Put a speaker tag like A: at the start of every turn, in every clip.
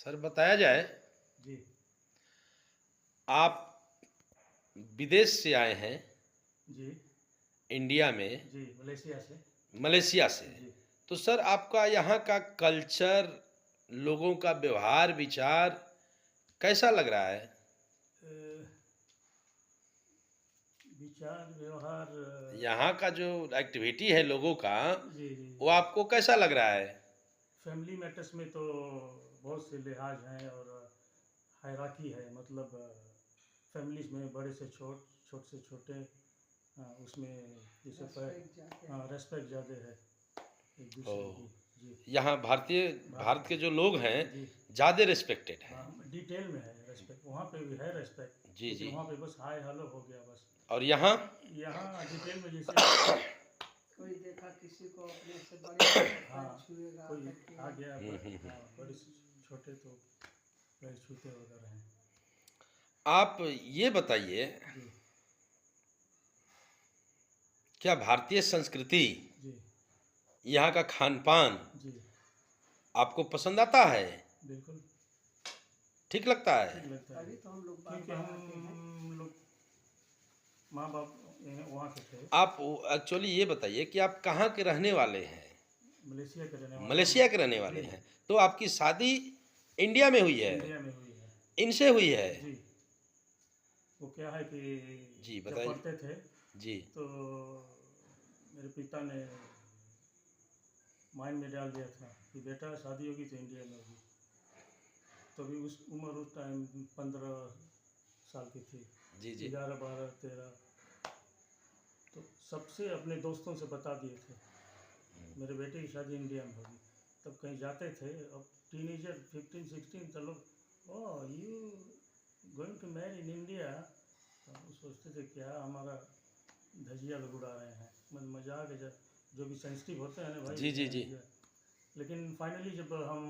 A: Sir बताया जाए,
B: जी
A: आप विदेश से आए हैं
B: जी
A: इंडिया में,
B: जी मलेशिया से।
A: मलेशिया से।
B: जी
A: तो सर आपका यहाँ का कल्चर, लोगों का व्यवहार विचार कैसा लग रहा है?
B: अ, विचार व्यवहार
A: यहाँ का जो एक्टिविटी है लोगों का,
B: जी जी
A: वो आपको कैसा लग रहा है?
B: फैमिली मैटर्स में तो बहुत से लिहाज हैं और हायरार्की है, मतलब फैमिलीज में बड़े से छोट, छोट से छोटे, उसमें जैसे रेस्पेक्ट ज़्यादा है एक
A: ओ,
B: दूसरे की। जी
A: यहाँ भारत के जो लोग हैं
B: जी
A: ज़्यादा रिस्पेक्टेड हैं।
B: हाँ, डिटेल में है रेस्पेक्ट, वहाँ पे भी है रेस्पेक्ट,
A: जी
B: लेकिन
A: जी।
B: वहाँ पे बस हाय हेलो हो गया बस।
A: और यहाँ
B: यहाँ डिटेल में जैसे
C: कोई देखा किसी को अपने से बड़े को तो
B: हाँ
C: पैर छुएगा
B: कोई
C: करके।
B: आ गया हाँ बड़े से छोटे तो पैर छूते वगैरह हैं।
A: आप ये बताइए,
B: जी
A: क्या भारतीय संस्कृति,
B: जी
A: यहाँ का खान पान
B: जी
A: आपको पसंद आता है?
B: बिल्कुल
A: ठीक लगता है?
B: ठीक लगता है,
C: तभी तो हम लोग बार
B: क्योंकि
C: बार आते हैं।
B: हम लोग माँ बाप वहाँ के थे।
A: आप एक्चुअली ये बताइए कि आप कहाँ के रहने वाले हैं?
B: मलेशिया के रहने वाले
A: मलेशिया के रहने
B: हैं।
A: वाले
B: जी
A: हैं। तो आपकी शादी इंडिया में हुई है,
B: इंडिया में हुई है।
A: इनसे हुई है?
B: जी वो क्या है कि
A: जी
B: जब
A: बताइए।
B: पढ़ते थे
A: जी
B: तो मेरे पिता ने माइंड में डाल दिया था कि बेटा शादी होगी तो इंडिया में होगी। तभी उस उम्र उस टाइम 15 साल की थी,
A: जी जी
B: 11 12 13। तो सबसे अपने दोस्तों से बता दिए थे मेरे बेटे की शादी इंडिया में होगी। तब कहीं जाते थे, अब टीनेजर 15 16 तो लोग oh you going to marry in India. हम सोचते थे क्या हमारा धजिया लोग उड़ा रहे हैं, मजाक है, जो भी सेंसिटिव होते हैं ना भाई।
A: जी जी जी
B: लेकिन फाइनली जब हम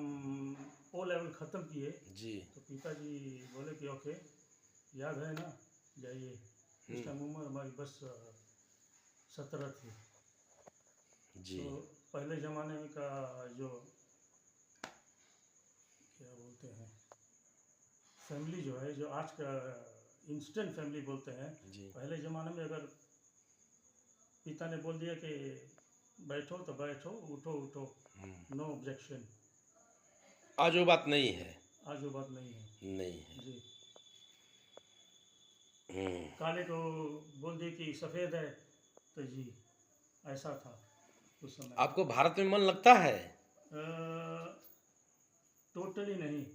B: ओ लेवल ख़त्म किए
A: जी।
B: तो पिताजी बोले कि ओके याद है ना, जाइए। उस टाइम उम्र हमारी बस 17 थी।
A: जी
B: तो पहले ज़माने में का जो क्या बोलते हैं फैमिली जो है, जो आज का इंस्टेंट फैमिली बोलते हैं,
A: जी।
B: पहले ज़माने में अगर पिता ने बोल दिया कि बैठो तो बैठो, उठो उठो, नो ऑब्जेक्शन।
A: आज वो बात नहीं है।
B: आज वो बात नहीं है।
A: नहीं है।
B: जी काले को बोल दिए कि सफ़ेद है तो जी ऐसा था उस समय।
A: आपको भारत में मन लगता है?
B: टोटली नहीं,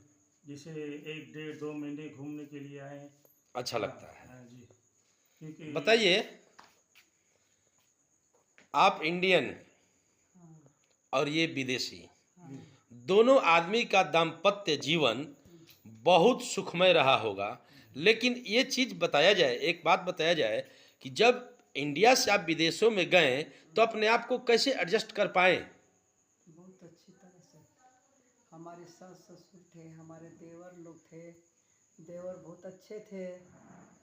B: जैसे 1 1.5 2 महीने घूमने के लिए आए हैं।
A: अच्छा
B: हाँ
A: लगता है।
B: हाँ जी, क्योंकि
A: बताइए, आप इंडियन और ये विदेशी,
B: जी
A: दोनों आदमी का दाम्पत्य जीवन बहुत सुखमय रहा होगा। लेकिन ये चीज़ बताया जाए, एक बात बताया जाए कि जब इंडिया से आप विदेशों में गए तो अपने आप को कैसे एडजस्ट कर पाए?
C: बहुत अच्छी तरह से हमारे सास ससुर थे, हमारे देवर लोग थे। देवर बहुत अच्छे थे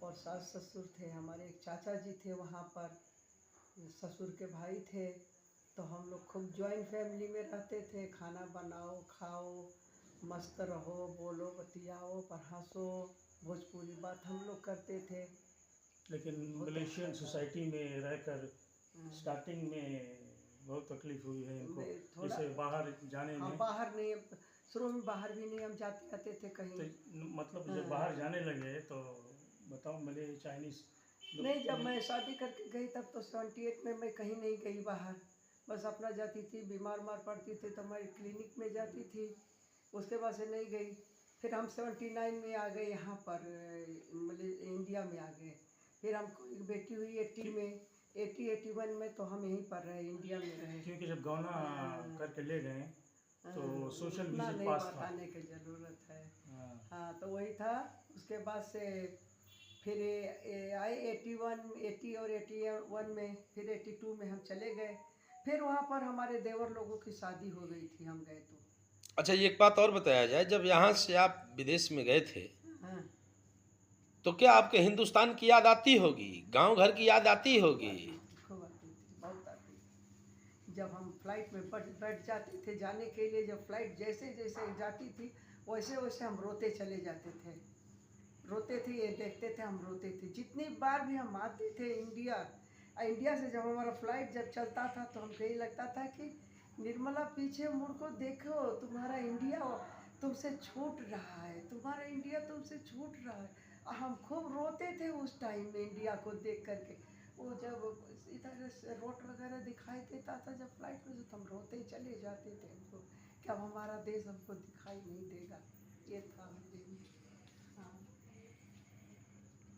C: और सास ससुर थे। हमारे एक चाचा जी थे वहाँ पर, ससुर के भाई थे। तो हम लोग खूब जॉइंट फैमिली में रहते थे। खाना बनाओ, खाओ, मस्त रहो, बोलो, बतियाओ, पर हंसो, भोजपुरी बात हम लोग करते थे।
B: लेकिन मलेशियन सोसाइटी में रहकर स्टार्टिंग में बहुत तकलीफ हुई है इनको,
C: थोड़ा
B: जैसे बाहर जाने
C: हाँ,
B: में।
C: बाहर नहीं, शुरू में बाहर भी नहीं हम जाते रहते थे
B: तो
C: कहीं।
B: मतलब जब बाहर जाने लगे तो बताओ मले चाइनीज
C: नहीं, जब मैं शादी करके गई तब तो 78 में मैं कहीं नहीं गई बाहर। बस अपना जाती थी, बीमार मार पड़ती थी तो मैं क्लिनिक में जाती थी, उसके बाद से नहीं गई। फिर हम 79 में आ गए यहाँ पर, इंडिया में आ गए। फिर हमको एक बेटी हुई 80 में, 81 में तो हम यहीं पर रहे, इंडिया में रहे।
B: क्योंकि जब गौना करके ले गए तो सोशल
C: उतना
B: विजिट
C: नहीं
B: पास था।
C: बताने की ज़रूरत है।
B: हाँ
C: हाँ, तो वही था। उसके बाद से फिर आए 81 80 और 81 में, फिर 82 में हम चले गए। फिर वहाँ पर हमारे देवर लोगों की शादी हो गई थी, हम गए तो।
A: अच्छा, ये एक बात और बताया जाए, जब यहाँ से आप विदेश में गए थे
C: हाँ,
A: तो क्या आपके हिंदुस्तान की याद आती होगी, गांव घर की याद आती होगी?
C: खूब आती थी, बहुत आती थी। जब हम फ्लाइट में बैठ बैठ जाते थे जाने के लिए, जब फ्लाइट जैसे जैसे जाती थी वैसे वैसे हम रोते चले जाते थे, रोते थे, ये देखते थे, हम रोते थे। जितनी बार भी हम आते थे इंडिया से जब हमारा फ्लाइट जब चलता था तो हमको यही लगता था कि निर्मला पीछे मुड़ को देखो, तुम्हारा इंडिया तुमसे छूट रहा है, तुम्हारा इंडिया तुमसे छूट रहा है। और हम खूब रोते थे उस टाइम में इंडिया को देख करके। वो जब इधर से रोड वगैरह दिखाई देता था जब फ्लाइट में, तो हम रोते ही चले जाते थे हमको कि अब हमारा देश हमको दिखाई नहीं देगा। ये था हमारे लिए। हाँ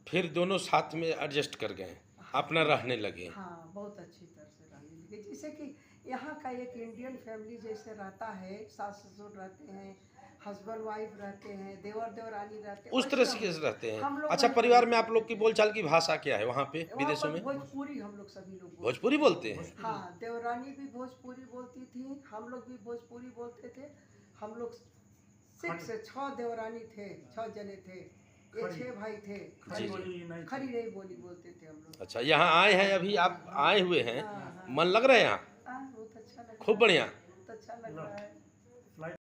A: फिर दोनों साथ में एडजस्ट कर गए, अपना रहने लगे।
C: हाँ, बहुत अच्छी तरह से रहने लगे। जैसे कि यहाँ का एक इंडियन फैमिली जैसे रहता है, सास ससुर रहते हैं, हस्बैंड वाइफ रहते हैं, देवर देवरानी रहते हैं,
A: उस तरह
C: वैसे
A: से रहते हैं।
C: हम लोग
A: अच्छा,
C: वही
A: परिवार में
C: रहते
A: आप लोग की
C: थे।
A: बोलचाल की भाषा क्या है वहाँ पे
C: वहाँ
A: विदेशों
C: पर
A: में?
C: भोजपुरी हम लोग सभी लोग बोलते
A: भोजपुरी बोलते हैं।
C: हाँ, देवरानी भी भोजपुरी बोलती थी, हम लोग भी भोजपुरी बोलते थे। हम लोग 6 देवरानी थे, 6 जने थे, ये 6 भाई थे।
B: खड़ी बोली नहीं थी।
C: खड़ी नहीं बोली बोलते थे हम लोग।
A: अच्छा, यहाँ आए हैं, अभी आप आए हुए हैं,
C: हाँ, हाँ।
A: मन लग रहा है यहाँ?
C: बहुत अच्छा लग रहा
A: खूब
C: है,
A: बढ़िया।
C: बहुत अच्छा लग रहा है।